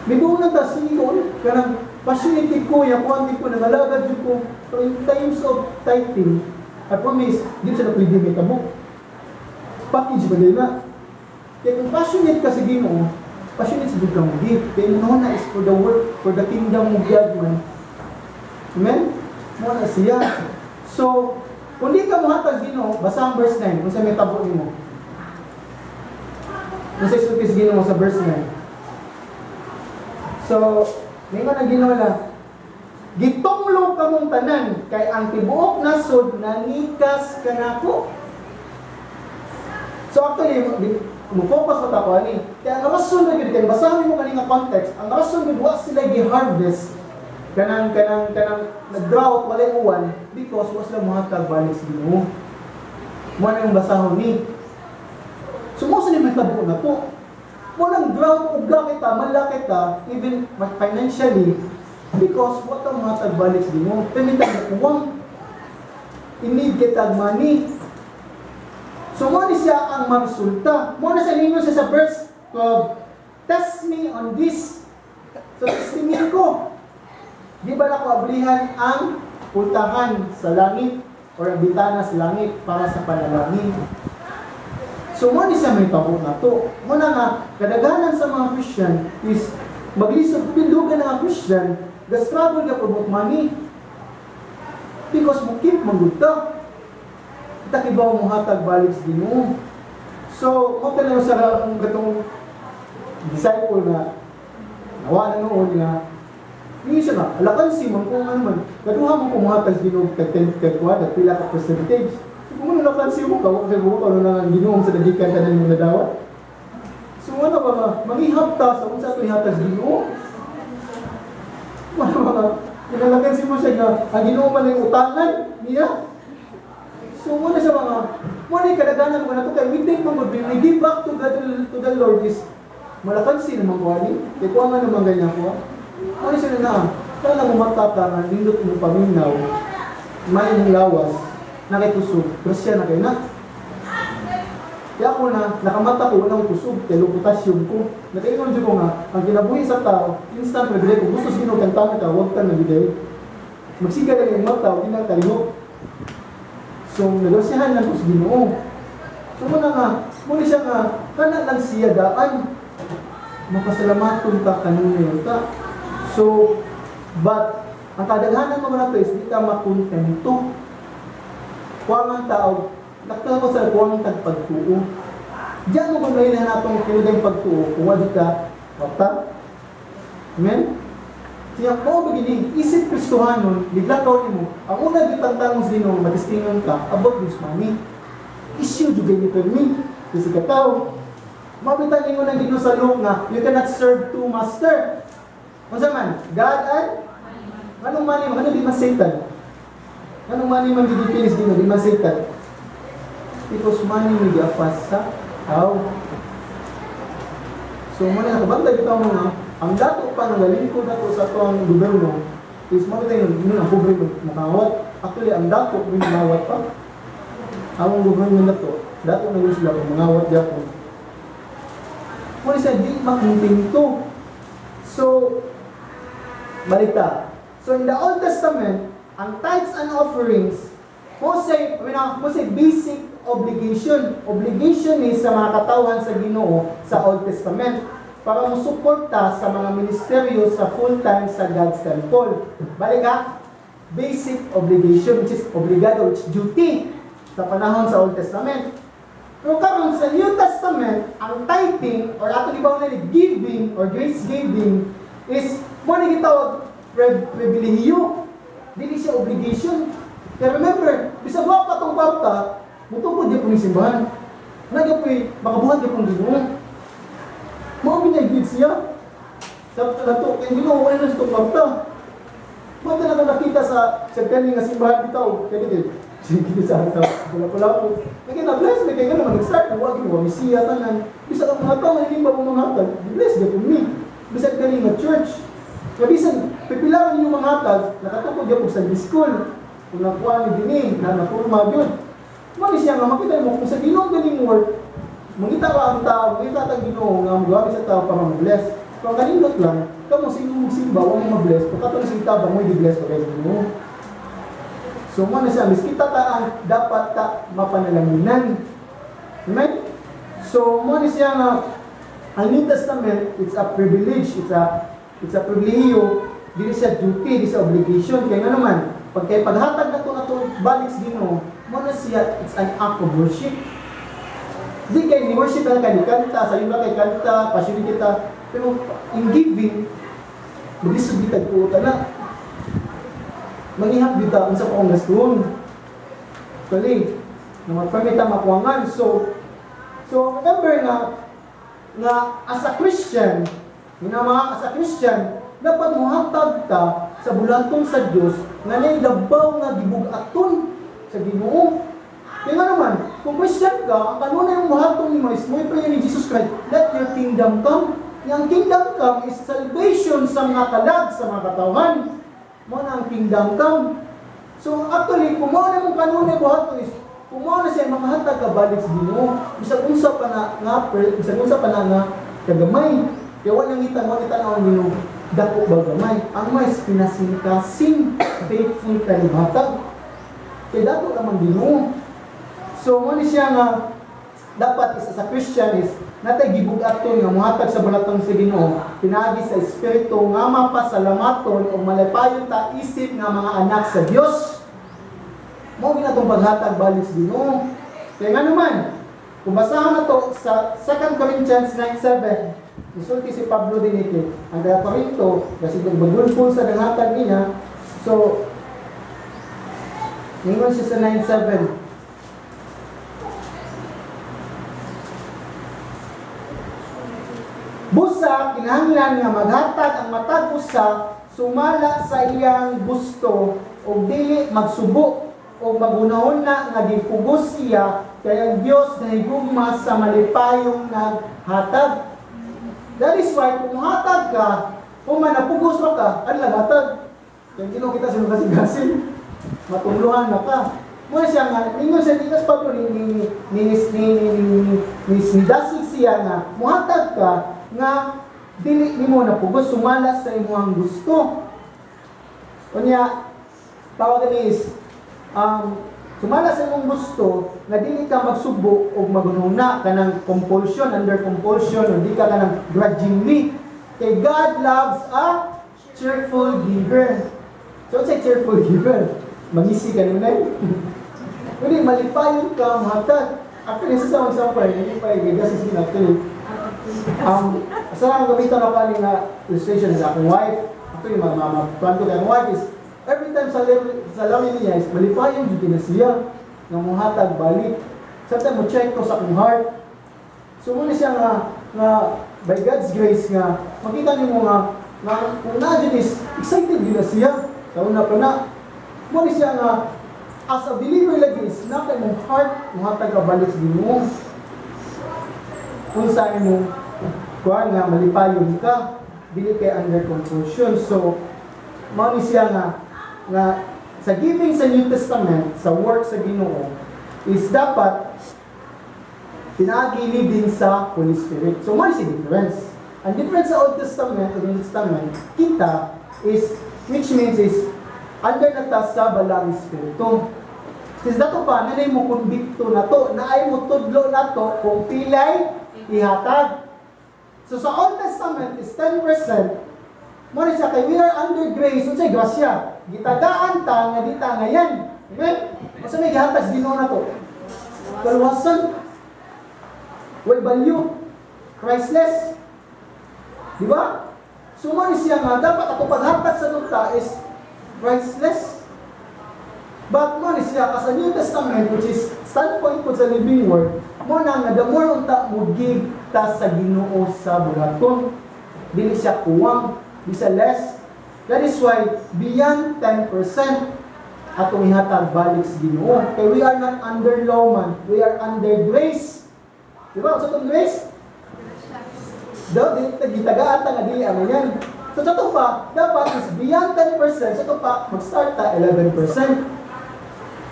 May buong na ta singon, kanang passionate ko, yakuan ko, nagalagad ko, so in times of tithing, I promise, di sa na pwede may tabok. Package ba din na? Kaya kung passionate ka sa Ginoo, passionate sa biglang mo give. Kaya mo na is for the work, for the kingdom of God man. Amen? Mo na siya. So, kung di ka muhatag Ginoo, basa ang verse 9, kung sa may tabo mo. Kung sa isultis Ginoo sa verse 9. So, may mga ginola, gitonglo ka mong tanan, kay ang tibuok nasod nanikas ka nako. So actually, mo-focus na ako ani. Kaya ang rason na gid kay basahin mo kani nga context, ang rason gid wa sila gi-harvest kanang nag-drought walay uwan because wa sila mohatag balik sa Ginoo. Mo na yung basahon ni. Sumusa ni mahitabo na to. Mo nang drought ug kita, malaki ta even financially because wa ta mohatag balik sa Ginoo. Pemita uwang in-need kita money. So, mo ni siya ang maresulta. Mo na sa ninyo sa verse 12. Test me on this. So, testingin ko. Di ba nakuablihan ang pultahan sa langit or ang bitana sa langit para sa panalangin? So, mo ni siya may tabo na to. Mo na nga, kadaganan sa mga Christian is maglisod pindugan ng mga Christian the struggle ka about money because mo keep manggulta. Kita kibaw mo hatag balik sa Ginoo. So, mo talaga sa gatong disciple na nawa na noon nga hindi siya na, alakan si man kung ano man, gaduha mo kumuhatag sa Ginoo kag 10 kag pila ka percentage. So, kung ano alakan si mo, kawag sa buka ano na Ginoo sa dagikan tanan mo nadawat. So, ano ba nga, manghihap ta sa unsa to ihatag sa Ginoo? Ano ba nga, kinalakan si mo siya nga, ang Ginoo man yung utangan niya. So, muna sa mga, muna yung kadaganan mo na ito, kaya we think mga good, we give back to the Lord is, malakansin naman ko, kaya kung nga naman ganyan ko, ano sila na, kaya mo matata, nindot mo paminaw, may mong lawas, nakitusog, grasya na kayo na. Kaya ako na, nakamata ko, walang kusog, kaya luputasyon ko. Nakaingon dyan ko nga, ang kinabuhi sa tao, instant nabigay, kung gusto sino kang tama ka, huwag kang nabigay. Magsiga na yung mata, huwag na kalihok. So, negosyahan lang ko sa Ginoo. So, muna nga, muna siya nga, kana lang siya daan. Mapasalamatun ka kanina yun ta. So, but, ang kadaghanan mo na ito is, di ka makontento. Kuwang ang tao, nakita ko sa kuwang tagpagtuo. Diyan mo kung lahilan natong kinudang pagtuo, kung wadi ka, wakta. Amen? Siya mo begini, isip Kristohanon, liglakaw mo, ang una gitantang mo sa Ginoo, matistingan ka about this money. Issue juga ni permi, kasi kataw. Mabitan mo ng Ginoo sa Luke nga, you cannot serve two master. Unsa man? God and anong money mo? Ano di man Satan? Anong money man gidipilis Ginoo? Di man Satan? Because money may giafas sa tao. So muna nakabantay bitaw mo nga, ang dato pa ng galingkod nato sa tuwang gobyerno is makita yun ang pobre makawat. Actually, ang dato may mangawat pa. Ang gobyerno nato, dato na yun sila mangawat Japon. Muna siya, di makuntinto. So, balita. So, in the Old Testament, ang tithes and offerings, Mose basic obligation. Obligation is sa mga katawan sa Ginoo sa Old Testament para musuporta sa mga ministeryo sa full-time sa God's temple. Balik ka, basic obligation, which is obligado, which is duty sa panahon sa Old Testament. Pero karon sa New Testament, ang tithing, or ato ibaw na giving, or grace giving, is mo na gitawag pribilehiyo. Dili siya obligation. Kaya remember, bisag wa pa tong kwarta, mutupod di po ni simbahan. Nagya po'y makabuhat di pong Ginoo. Mga pinag-gid siya. Sa nato, kaya Ginoo, wala na sa itong kwarta. Mga talaga nakita sa kanyang nga simbahan bitaw. Kaya dito, sige sa pula-pula po. Kaya na-bless na kaya nga naman nag-start. Huwag mo, misiya tanan. Bisa ka mga tao, hindi ba mong mga hatag? Bless di po me. Bisa ka nga church. Kaya bisan, pipilawan yung mga hatag, nakatukod yung sa school. Kung nakuha ni Dini, na napurma yun. Mali siya nga, makita mo, kung sa Ginoo galing work, mangita ka ang tao, mangita ang Ginoo, nga magawa sa tao para mag-bless. Kung kanindot lang, kamo sino magsimba, huwag mo mag-bless, pagkatapos ng taba mo, i-bless ka kayo Ginoo. So, mo na siya, miskita taan, dapat ta mapanalaminan. Amen? So, mo na siya nga, ang New Testament, it's a privilege, it's a privileyo, hindi siya duty, hindi siya obligation. Kaya nga naman, paghatag na ito balik sa Ginoo, mo na siya, it's an act of worship. Hindi kayo ni-worship lang kayo, kanta, sa iyo ba kayo kanta, pasyon kita, pero in giving, mag-isog kita po na. Manghihap kita, unsa pa akong gastuon. Kali, na magpamita makuangan. So, So remember nga as a Christian, as a Christian, dapat muhatag ta sa bulatong sa Dios nga nay labaw nga gibug-aton sa Ginoo. Kaya nga naman, kung Christian ka, ang kanunay yung muhatong ni Moise, mo iprayer ni Jesus Christ, let your kingdom come. Yung kingdom come is salvation sa mga kalag, sa mga katawan. Mo na ang kingdom come. So actually, kung mo na mong kanunay buhaton is, kung mo na siya makahatag ka balik sa Ginoo, bisag unsa pa na kagamay. Kaya walang ngita mo na ang Ginoo, dako ba gamay. Ang mais pinasingkasing faithful kalimatag. Kaya dako naman Ginoo. So mo ni siya nga dapat isa sa Christian is natay gibug-aton nga muhatag sa bulatong sa Ginoo, pinaagi sa espiritu nga mapasalamaton o malipayon ta isip nga mga anak sa Dios. Mao ginatong paghatag balik sa Ginoo. Kaya nga naman, kung basahan na to sa 2 Corinthians 9:7, isulti si Pablo din ito, ang taga Corinto, kasi kung bagulful sa nanghatag niya, so, ningon siya sa 9:7, busa, kinahanglan nga maghatag ang matag usa sumala sa iyang gusto o dili magsubo o magunahon na nga gipugos siya kay ang Dios na higugma sa malipayong naghatag. That is why kung hatag ka, kung manapugos ka, ang hatag. Kaya Ginoo kita sa kasigasin, matuluhan na ka. Muna siya nga, ningon siya dito sa Pablo ni dasig siya nga, muhatag ka nga dili nimo na pugos sumala sa imong gusto. Unya tawag ni is sumala sa imong gusto nga dili ka magsubo o magununa kanang compulsion, under compulsion, o di ka kanang grudgingly. Kay God loves a cheerful giver. So say cheerful giver. Magisi ka nunay. Kundi malipayon ka mahatag. Actually sa sampay hindi pa igasi sila to. Sa gamitan ako na illustration sa akong wife. Actually, plan ko kay akong wife is, every time sa lamin niya is, malipayon dito na siya, nga muhatag balik. Sometimes mo check ko sa akong heart. So muna siya nga by God's grace nga, makita niyo mo nga kung na-dyan is, excited din na siya. Kauna pa na. Muna siya nga, as a believer lagi is, na kay mong heart, muhatag ka balik sa Ginoo. Kung saan mo kuha nga malipayon ka, dili kay under compulsion. So, mao ni siya nga sa giving sa New Testament, sa work sa Ginoo, is dapat pinaagi din sa Holy Spirit. So, mao ni siya difference. Ang difference sa Old Testament at New Testament, kita is, which means is, under na ta sa balang Espiritu. Kasi dato pa, nanay mo kumbikto na to, naay mo tudlo na to, kung pilay, ihatag. So sa Old Testament is 10%. Mo siya kay we are under grace, unsay grasya. Gitagaan ta nga dita ngayon. Amen. Asa may gihatag Ginoo na to? Kalwasan. Well value. Priceless. Di ba? So mo siya nga dapat ako paghatag sa tuta is priceless. But mo siya as a New Testament, which is standpoint po sa living word, mo na nga the more unta mo give ta sa Ginoo sa bulaton, dili siya kuwang, di siya less. That is why beyond 10% atong ihatag balik sa Ginoo. Kaya we are not under law man, we are under grace. Di ba? Sa itong grace? Gitagaan ta nga dili ang yan. So sa ito pa, dapat is beyond 10%, sa ito pa, mag-start ta 11%.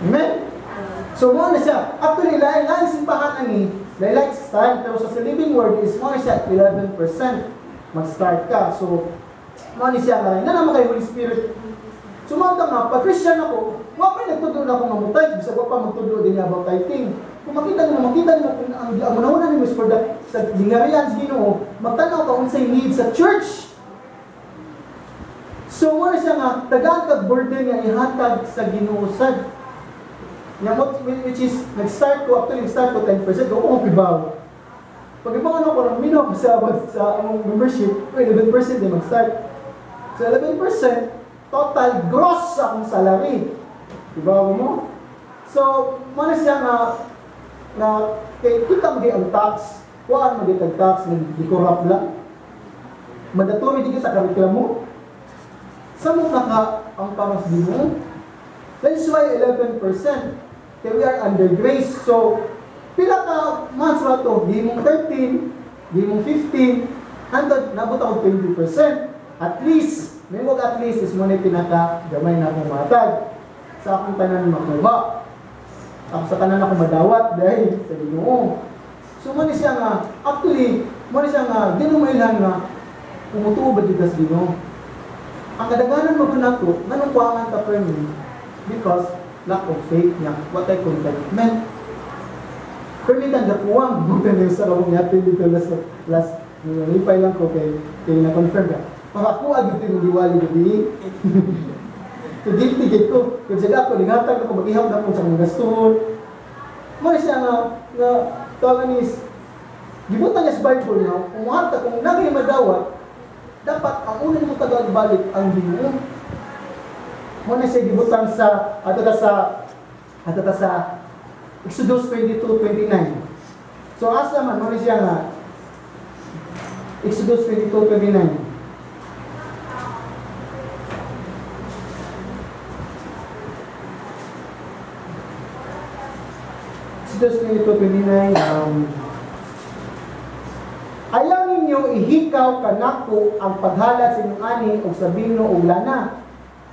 Amen? So, mo na siya. Actually, lain simbahan ani, lain start, pero sa living word is mo na siya 11%. Mag-start ka. So, mo na siya na naman kay Holy Spirit. So, mga nga, pag Christian ako, wapay nagtudlo na akong mamutay, bisag wapa magtudlo din about tithing. Kung makita nyo kung ang manawanan nyo is for that, sa lingarian sa Ginoo, magtanaw ka kung sa'y need sa church. So, mo na siya nga, tagaan kag burden nga ihatag sa Ginoo sad. Which is, nag-start ko 10%, ako kong pibaw. Pag ibang ko ng minok sa membership, 11% din mag-start. So 11%, total gross sa akong salary. Pibaw mo? So, muna siya nga, na kay kita magi ang tax, kuan magi tag tax nagdikorap lang. Mandatory di kita kareklamo. Sa mo naka ang paras di mo? That's why 11%. Kaya we are under grace. So, pila ka months na to? Di mong 13, di mong 15, hanggang nabot ako 20%. At least, may wag at least is mo na pinaka gamay na akong matag. Sa akong tanan makuha. Ako sa tanan ako madawat dahil sa Ginoo. So, mani siya nga, actually, mani siya nga, di mo mailan nga, umutuo ba dito sa Ginoo? Ang kadaganan mo na ko, nanong kuwangan ka per me? Because lack of faith niya, what I contentment. Permitan na puwang, bukan yung sa kabong natin dito last nilipay lang ko kay na-confirm ka. Makakuha dito yung diwali gabi. So, guilty ko. Kaya siya ako, lingatag ako, mag-ihap na po sa mga gaston. Muna siya nga tawagan is, gibutan niya sa Bible na, kung nagay madawat, dapat ang unang mo tagagbalik ang Ginoo. Muna siya gibutan sa Exodus 22:29. So asa man muna siya nga Exodus 22:29. Exodus 22:29 ayaw ninyo ihikaw kanako ang paghalat sa inyong ani o sa bino o lana.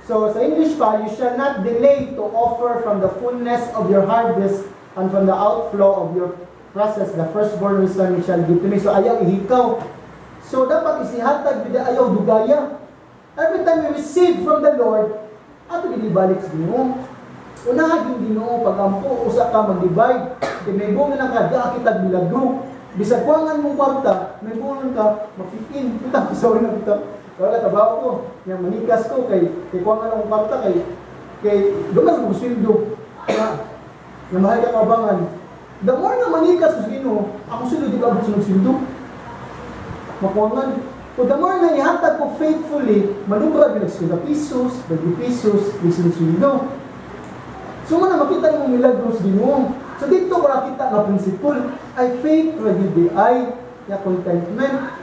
So, sa English pa, you shall not delay to offer from the fullness of your harvest and from the outflow of your process, the firstborn son you shall give to me. So, ayaw ihikaw. So, dapat isihatag, bida ayaw dugaya. Every time you receive from the Lord, ato ginibalik sa Ginoo. Unahan yung Ginoo, pag-ampo, usa ka mag-divide. Kaya may bunga ng kada, kitag milagro. Bisag kuwangan mong kwarta, may bunga ka, mafitin. Kita, sorry na kita. Wala trabaho ko, yung manikas ko kay kuwangan ng kwarta kay dumas mo sweldo na mahal ka kabangan. The more na manikas ko sino, ako sila di ka abot sa sweldo. Makuwangan. So the more na ihatag ko faithfully, manubra bilang 50 pesos, 20 pesos, bilang sweldo. So man makita mo milagros Ginoo. So dito ko nakita nga principle ay faith ready the eye, ya contentment.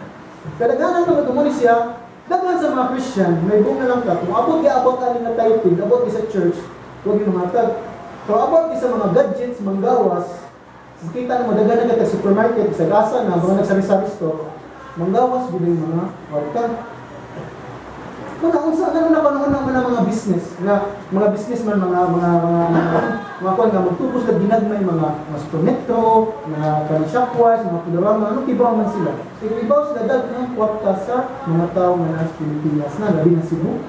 Kadaghanan naman tumuli siya. Dagan sa mga Christian, may bunga lang ka. Kung abot ka na typing, abot ka sa church, huwag yung matag. Kung abot ka sa mga gadgets, manggawas, kita mo, dagan na ka sa supermarket, sa gasa na, mga nagsari-sari store, manggawas, bilay mga warta. Kung naunsa, ano na panahon naman ng mga business, mga businessman, mga kwan nga, magtupos na ginagmay, mga metro, mga shopwise, mga pudorama, ano kibaw man sila. Kaya ibaw sila dagang kwarta sa mga tao na nasa Pilipinas na, labi na Cebu.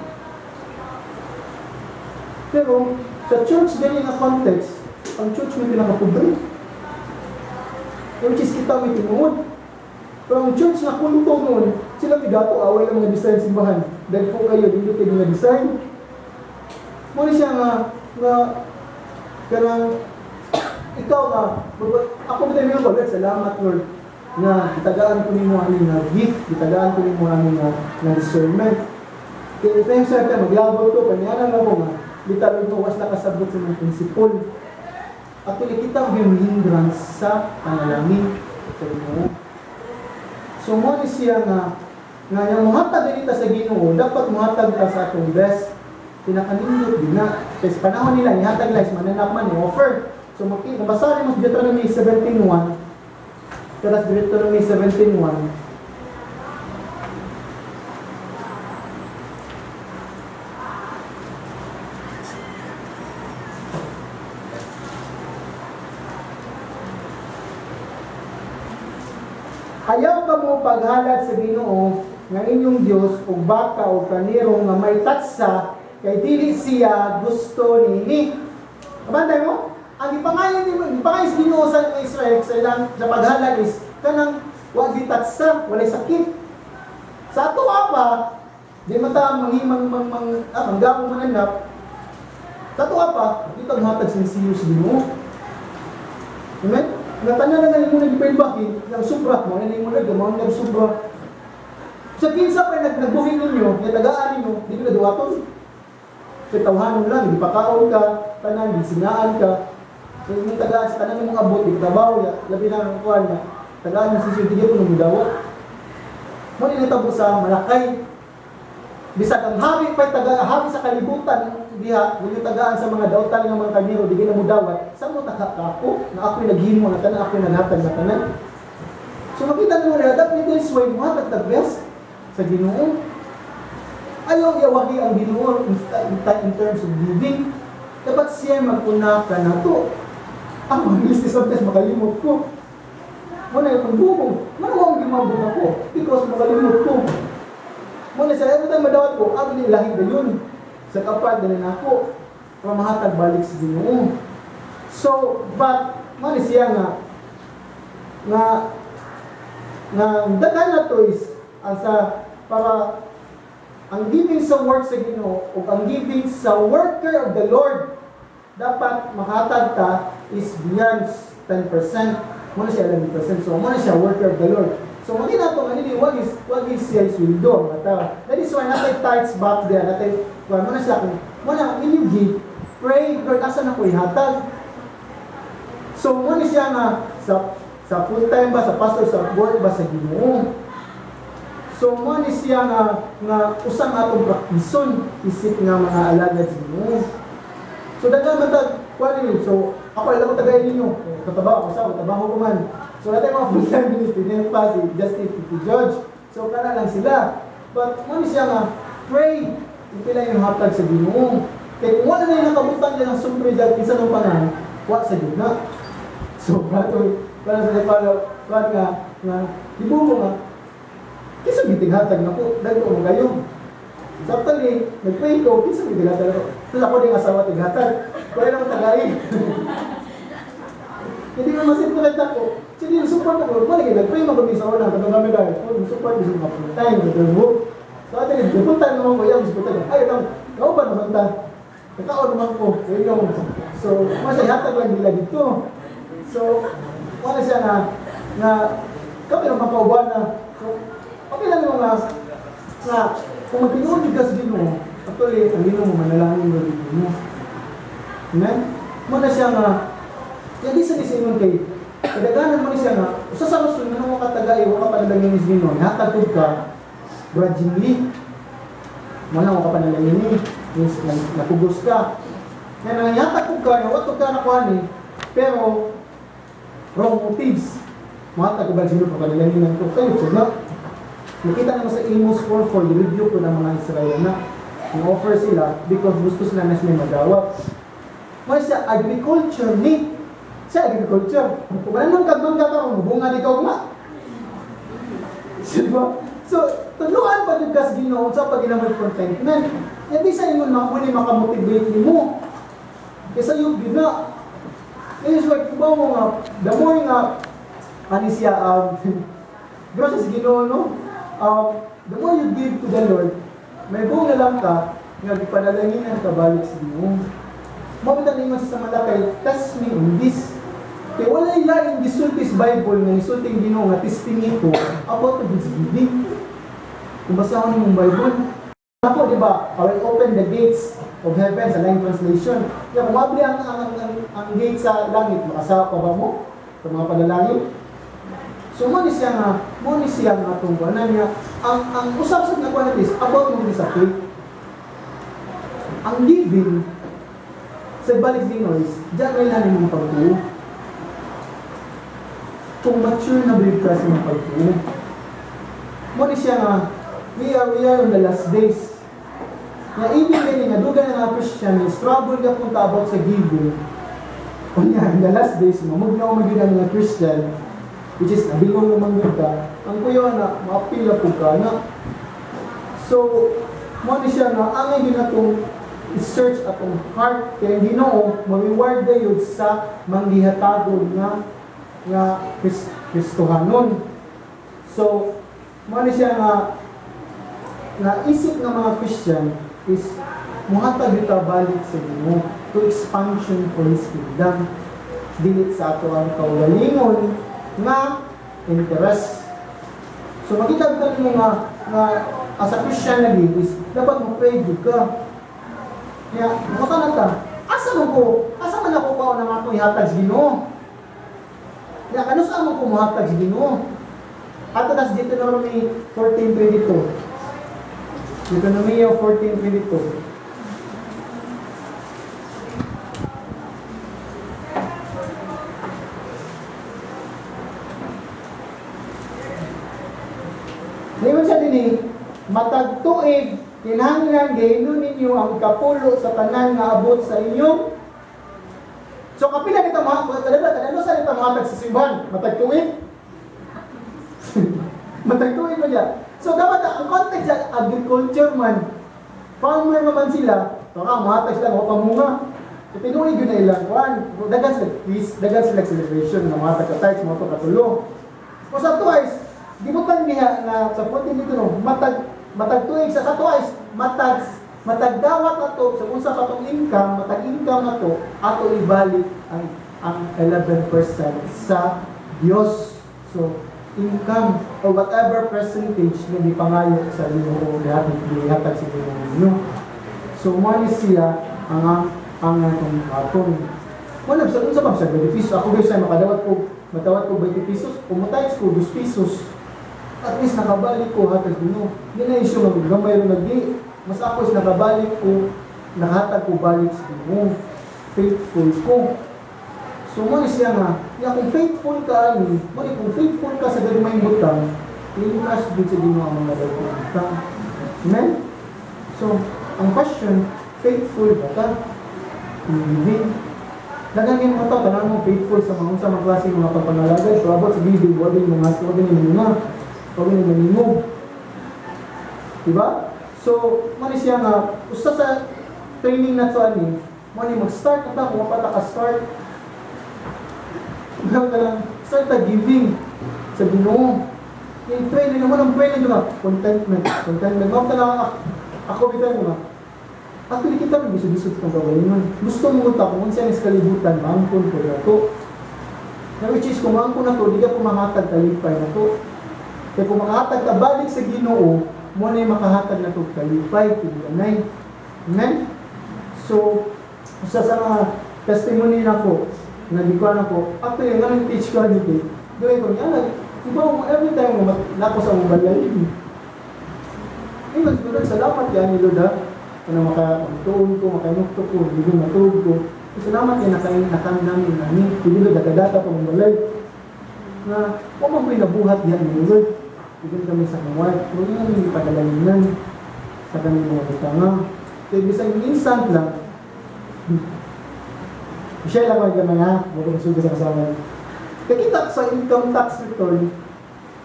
Pero, sa church ganyan na context, ang church may pinakapobre. Which is kita may tinuod. Pero ang church na kulto noon, sila bigato, away lang mga design simbahan. Dahil po kayo, dito kayo mga design. Muna siya kanang ikaw nga, ako ba tayo ko, salamat Lord, na itagaan ko nimo ani nga gift, itagaan ko nimo ani nga discernment. Kaya ito yung sabi, maglabot ko, kanyanan ako nga, litalo mo, was nakasabot sa mga prinsipol. Actually, kita mo yung hindrance sa panalangin. So, mo siya nga yung muhatag dito sa Ginoo, dapat muhatag ka sa atong best. Pinakanindot din na. Kasi panahon nila, ihatag lang, mananap man, i-offer. So, mabasahin mo sa Deuteronomy 17:1. Karas Deuteronomy 17:1. Ayaw ka mo paghalad sa Ginoo nga inyong Dios o baka o kaniro nga may tatsa kay dili siya gusto nini. Kabantay mo? Ang ipangayon sa Ginoo sa Israel sa paghalad is kanang wa di tatsa, walay sakit. Sa ato pa, di mata manggamo mananap. Sa ato pa, dito ang hatag sinsiyo sa Ginoo. Amen? Natanya na nga mo nag-payback yung sobra, mga nila mo nag-gamang ng sobra. Sa kinsa pa nagbuhin ninyo, natagaan ninyo, hindi ko na duwaton. Sa tawhanon lang, hindi pakaon ka, tanan, hindi sinaan ka. So yung tagaan sa kanang mga abot, di trabaho ya, labi na ng kuan na tagaan na sisyo di ko nung dawa. Mo ni natabo sa Malakay. Bisag ang hari pa hari sa kalibutan diha, yung tagaan sa mga dautan ng mga kaniro di na mo dawat. Sa mo ako na ako'y naghimo na tanan, ako'y naghatag na tanan. So makita mo na dapat this way mo hatag the best sa Ginoo. Ayaw iawagi ang Ginoo in terms of giving. Dapat siya magpuna ka na to. Ako ang business of this, makalimot ko. Muna yung pagbubong. Muna mo ang gimabong ako because makalimot ko. Muna siya, every time madawat ko, ako din lahing na yun. Sa kapag na ako, pamahatag balik sa Ginoo. So, but, muna siya dagan na to is, para, ang giving sa work sa Ginoo, o ang giving sa worker of the Lord, dapat makahatag ka is beyond 10%. Muna siya 11%. So, muna siya worker of the Lord. So, muna nato, what is siya sweldo? That is why natay tithes back there. Muna siya, muna, when you give, pray, Lord, asan ako ihatag? So, muna siya sa full-time ba, sa pastor, sa work ba, sa Ginoo. So, muna siya usang atong praktison, isip nga mga alagad sa Ginoo. So, dagan matag, so, ako alam ko tagayin ninyo. Katabaho ako sa, katabaho ko man. So, natin mga full-time ministry, din pa si Justin, si George. So, kana lang sila. But, muna siya pray, ipila yung hatag sa Ginoo. Kaya kung wala na yung nakabutan niya ng sumpre dyan, isa ng pangan, wala sa Ginoo. So, para sa ibo mo nga, kisa biting hatag na po, dahil ko mo kayo. Saptali, nag-pray ko, kisa biting hatag ako. Tapos ako din asawa tighatag. Kaya naman tagayin. Hindi ko masintulit ako. Sige, yung support ako. Maligay, nag-pray mo kami sa una. Katong kami dahil, yung support, gusto mga full-time, katong book. So, atin, yung full-time naman ko, yung gusto ko. Ay, ikaw ba naman ta? Nakaon naman ko. So, masya hatag lang nila dito. So, wala siya na kami ang makauban na. So, okay lang yung na kung magpinuod ka sa Ginoo, actually, ang Ginoo mo, manalangin mo dito mo. Amen? Muna siya yan di sa nisimon kay, kadaganan mo siya usa sa rason na mo katagay, wala ka panalangin ni Ginoo, nahatagod ka, grudgingly. Muna mo ka panalangin ni, means napugos ka. Yan ang nahatagod ka, nawatog ka na kuhan pero, wrong motives. Mahatagod ba Ginoo pa panalangin ng to? Kayo, so na, nakita naman sa Amos 4:4, i-review ko ng mga Israel na i-offer sila because gusto sila na siya madawat. May siya agriculture ni. Siya agriculture. Kung anong kagmang kakaroon, bunga di ka ugma. Diba? So, tuluan pa din kas Ginoo sa pag-inamay contentment. Hindi sa inyo na muli makamotivate ni mo. Kesa yung gina. It is like, ba mo nga, the more nga, ano siya, gracias Ginoo, no? The more you give to the Lord, may buong na lang ka, nga ipanalaginan ka balik sa Ginoo. Mabita na yung sa Malakay, test me on this. Kaya wala yung gisultis Bible nga isulting Ginoo nga testing ito about the giving. Kung basahon yung Bible, ako, di ba, I will open the gates of heaven sa line translation. Kaya kung mabili ang gate sa langit, makasawa pa ba mo? Sa mga panalangin? So, muna siya nga itong kuwanan niya. Ang usap-usap na kuwanan is about mo sa faith. Ang giving, sa balik Ginoo is, diyan may namin yung pagtuo. Kung mature na believe ka sa mga pagtuo. Muna siya nga, we are on the last days. Nga ibig din nga, duga na nga Christian, struggle ka punta about sa giving. O nga, in the last days, mamugnaw magiging mga Christian, which is nabilong naman yun ka, ang kuya na, mapila po ka na. So, muna siya nga, ang ginatong i-search atong heart, kaya Ginoo, ma-reward na yun sa manggihatagod nga Kristohanon. So, muna siya nga isip ng mga Christian is muhatag ito balik sa Ginoo to expansion for His kingdom. Dilit sa ato ang kaugalingon nga interest. So, makita mo nga as a Christian na is dapat mo pray ka. Kaya, makatanag ka, asa man ako mao na ako ihatag sa Ginoo. Ya kano sa mo kumuhatag sa Ginoo? Ato tas Deuteronomy 14:22. Deuteronomy 14:22. Ngayon siya din matag tuig, kinahanglan gayunon ninyo ang kapulo sa tanan nga abot sa inyong. So kapila kita ano sa nito matag sa simbahan? Matag tuig? Matag tuig ba niya? So dapat ang context sa agriculture man, farmer naman sila, matag sila, pamunga. So tinuig yun na ilang kuhan. Dagan sila feast, dagan sila celebration ng matag ka tights, mga ito katulo. So sa twice, gibutan niya na sa 14 dito no, matag tuig sa twice, matag dawat ato sa unsa pa tong income, matag income ato ato ibalik ang 11% sa Dios. So income or whatever percentage na gipangayo sa Ginoo gihatag sa Ginoo. So mo ni siya ang atong aton. Wala sa unsa ba sa 20 pesos ako guys ay matawat ko 20 pesos, kumutay ko 2 pesos. At least nakabalik ko hatag Ginoo. Di na issue ng gamay ron nagdi. Mas ako is nakabalik ko, nakahatag ko balik sa Ginoo. Faithful ko. So mo siya nga, kung faithful ka ani, kung faithful ka sa gamay butang, i-trust din sa Ginoo ang mga butang. Amen? So, ang question, faithful ba ka? Giving. Nagangin mo ito, tanang mo faithful sa mga unsa klase mga pagpangalagay. So, abot sa giving, wag din mga pagin na manimog. Diba? So, mali siya nga, usta sa training na ito ani, mali mag-start na kung mapata ka start. Start na giving sa Ginoo. Yung training naman, ang training nga, contentment. Mawag talaga ako bitan mo nga. Actually, kita rin gusto kong gawin man. Gusto mo ito, kung saan is kalibutan, mangkon ko na ito. Na which is, kung mangkon na ito, di ka pumahatag kalipay na ito. Kaya kung makahatag ka balik sa Ginoo, mo na yung makahatag na ito kalipay, tigilanay. Amen? So, sa mga testimony na ko, na di ko ako, actually, nga nang teach ko dito, gawin ko niya, iba mo, every time mo, lako sa mong balay. Ngayon, salamat yan ni Lord ha, na makatuon ko, makanukto ko, hindi matulog ko. Salamat yan, nakandamin namin, hindi Lord, nakadata pa mong balay. Na, kung man ko'y nabuhat yan ni Lord, bigyan kami sa kawat, huwag nga nang ipadalayinan sa kami mga butanga. Kaya bisang instant lang, share lang mga gaman ha, huwag kong sugas ang kasama. Kakita sa income tax return,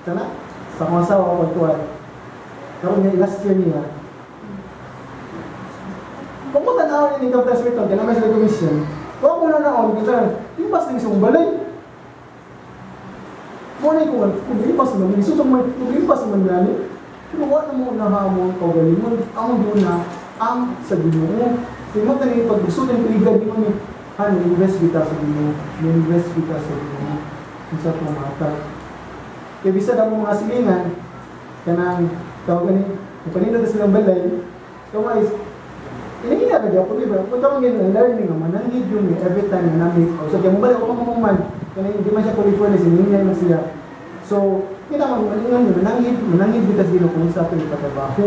sana, sa kong asawa ko pagkuhan, karoon niya last year niya, kung mo tanaw yung income tax return, kaya naman sila commission, huwag mo na naon, kita, yung pas ng isang balay. Muna ko, kung ilipas naman, isusok mo, kung ilipas naman gani, kinuha na mo na hamon, kaugalingon, ang doon na, ang sa Ginoo. Kaya mo tayo, pag gusto ng tuligan, di mo ni, invest kita sa Ginoo, invest kita sa Ginoo, kung sa pumata. Kaya bisa na mo mga silingan, kanang, tawagan ni panino na silang balay, kamay, inagina ka dyan, di ba? Kung tawag yun, learning naman, nanggid yun every time na namin, so kaya mo balay, kung mamuman, kaya hindi man siya qualified, siningay man siya. So, kita mo, mananggid bitas Ginoo kung sa ating pagkabaho.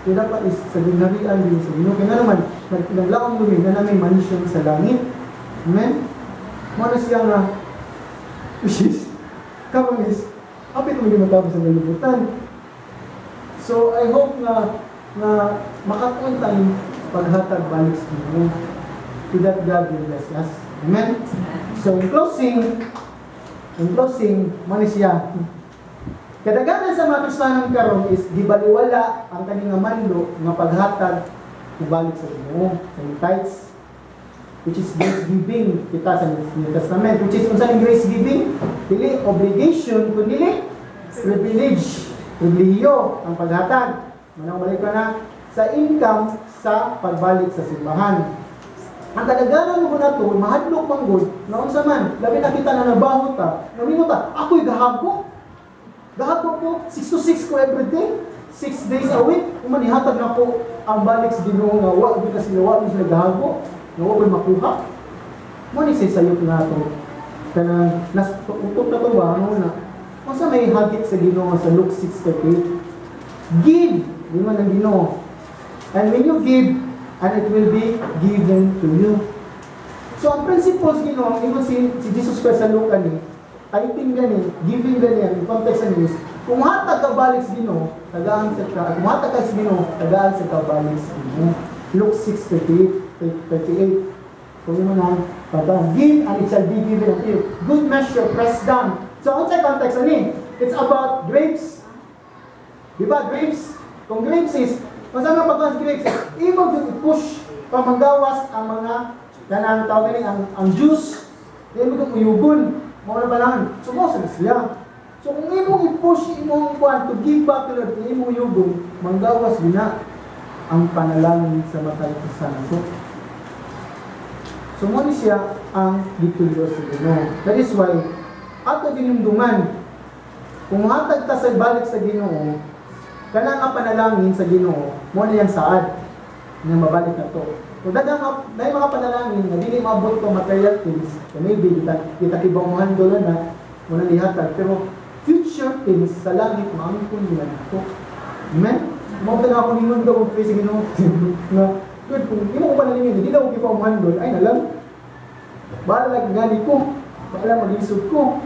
Kaya dapat is sa ginharian din sa Ginoo. Kaya naman, naglaong dumi na namin mansion sa langit. Amen? Muna siya nga, which is, kapag is, apit mo din matapos ang nalibutan. So, I hope na makapunta yung paghatag balik sa Ginoo. To that God will bless us. Amen? So, in closing, muna siya, kadaganan sa mga Kristiyanon karon is gibaliwala ang kaning manlo nga paghatag ibalik sa Ginoo, sa tithes, which is grace giving kita sa New Testament, which is unsa ning grace giving? Dili obligation kundi privilege, pribilehiyo ang paghatag. Manang balik ka na sa income sa pagbalik sa simbahan. Ang kadaganan mo na ito, mahadlok manggod, na unsa man, labi na kita na nabahot ta, namimot ta, ako'y gahago. Gahago ko, 6 to 6 ko everyday, 6 days a week, kung manihatag na po ang balik sa Ginoo nga, wag di kasi wag sila gahago, nga wag makuha. mo ni sayop nga to. Kanang nas utok na to ba ano na. Kung sa may hagit sa Ginoo sa Luke 6:38. Give, di man ang Ginoo. And when you give, and it will be given to you. So ang principles Ginoo, even si Jesus Christ sa Luke ani, I think gani, giving gani ang context ani is kung hatag ka balik sa Ginoo, tagaan sa ka. Kung hatag ka sa Ginoo, tagaan sa ka balik sa Ginoo. Luke 6:38. Kung mo na give and it shall be given unto you. Good measure, pressed down. So ang sa context ani, it's about grapes. Di ba grapes? Kung grapes is, masama pag grapes is, imo yung i-push pa manggawas ang mga kanang tawag ni ang juice. Di mo kung uyugon. Mo na balangan. So mo sila. So kung imo i-push imong kuan to give back to Lord, imo uyugon, manggawas gina ang panalangin sa matay sa nato. So mo ni siya ang gitulo sa Ginoo. That is why ato ginumduman kung hatag ta sa balik sa Ginoo, kana nga panalangin sa Ginoo, mo na yang saad nga mabalik na to. Kung dagang mga panalangin na dili maabot ko material things, maybe kita kibanguhan doon na muna lihatag, pero future things sa langit maangkon nila nato. Amen? Mo na ako ningon daw kung sa Ginoo na good kung imo ko panalangin, hindi daw kibanguhan doon, ay nalang bahala lang gani ko, bahala maglisod ko.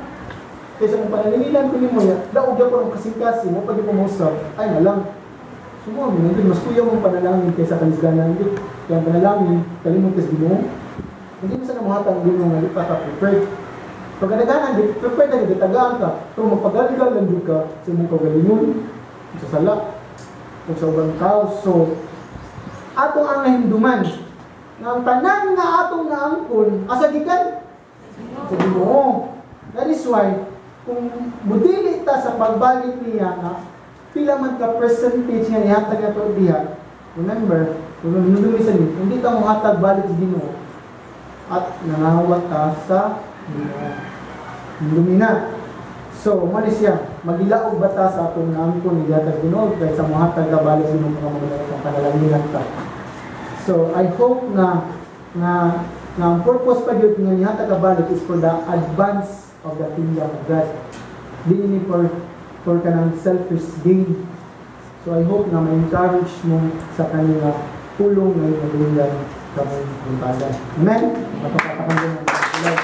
Kaysa kung panalinilan ko ni mo yan, daog ko ng kasing-kasing, mo pag ipumusap, ay nalang. Sumami, nandun, mas kuya mong panalangin kaysa kanisganan. Kaya panalangin, kalimot kas Ginoo. Hindi mo sa namuhatang Ginoo nga, di pa ka prepared. Pag kadaganan, prepared na, ditagaan ka. Pero magpagaligalan din ka sa mong kagalingon, sa sala, o sa ubang tao. So, atong ang nahinduman, nga ang tanan nga atong naangkon, asa gikan? Sa Ginoo. That is why, kung mudili ta sa pagbalik niya na pila man ka percentage nga ihatag na to diha, remember, kung nandun sa nito, hindi ta mo hatag balik sa Ginoo at nangawat ta sa Ginoo. Nandun na. So, mali siya, magilaog ba ta sa atong naangkon ni ihatag Ginoo kaysa mo hatag ka balik sa Ginoo kung magalang ang panalangin ta. So, I hope na ang purpose pa yun nga ihatag ka balik is for the advance of the kingdom of God. Hindi for kanang selfish gain. So I hope na ma-encourage mo sa kanila tulong na ipadulan kaming puntagan. Amen? Mapapatakan din ang Lord.